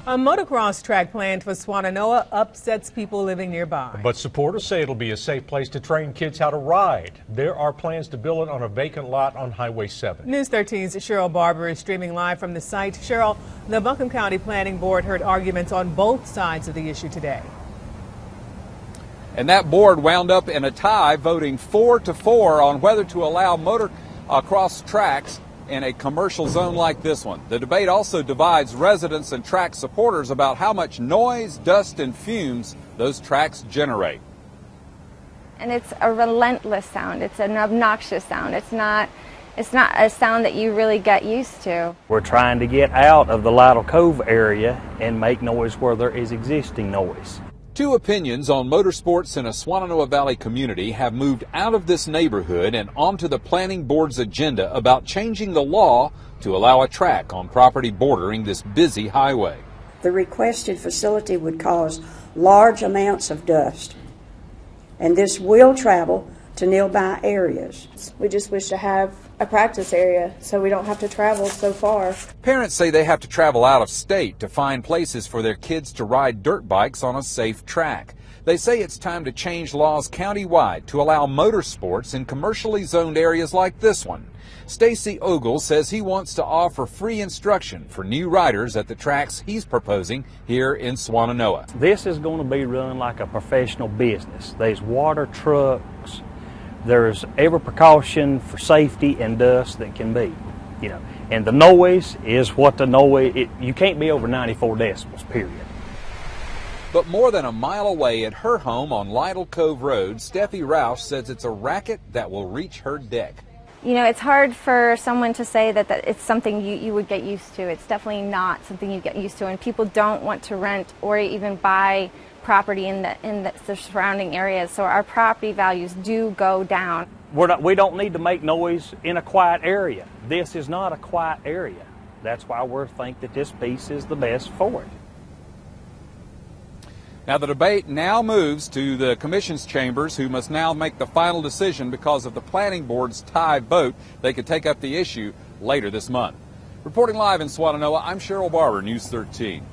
A motocross track planned for Swannanoa upsets people living nearby. But supporters say it'll be a safe place to train kids how to ride. There are plans to build it on a vacant lot on Highway 7. News 13's Cheryl Barber is streaming live from the site. Cheryl, the Buncombe County Planning Board heard arguments on both sides of the issue today. And that board wound up in a tie, voting 4-4 on whether to allow motocross tracks in a commercial zone like this one. The debate also divides residents and track supporters about how much noise, dust, and fumes those tracks generate. And it's a relentless sound. It's an obnoxious sound. It's not a sound that you really get used to. We're trying to get out of the Lyda Cove area and make noise where there is existing noise. Two opinions on motorsports in a Swannanoa Valley community have moved out of this neighborhood and onto the planning board's agenda about changing the law to allow a track on property bordering this busy highway. The requested facility would cause large amounts of dust, and this will travel to nearby areas. We just wish to have a practice area so we don't have to travel so far. Parents say they have to travel out of state to find places for their kids to ride dirt bikes on a safe track. They say it's time to change laws countywide to allow motorsports in commercially zoned areas like this one. Stacy Ogle says he wants to offer free instruction for new riders at the tracks he's proposing here in Swannanoa. This is going to be run like a professional business. There's water trucks. There's every precaution for safety and dust that can be, and the noise is what the noise, you can't be over 94 decibels, period. But more than a mile away at her home on Lyda Cove Road, Steffi Roush says it's a racket that will reach her deck. It's hard for someone to say that it's something you would get used to. It's definitely not something you get used to, and people don't want to rent or even buy property in the surrounding areas, so our property values do go down. We don't need to make noise in a quiet area. This is not a quiet area. That's why we think that this piece is the best for it. Now the debate now moves to the Commission's chambers, who must now make the final decision because of the Planning Board's tie vote. They could take up the issue later this month. Reporting live in Swannanoa, I'm Cheryl Barber, News 13.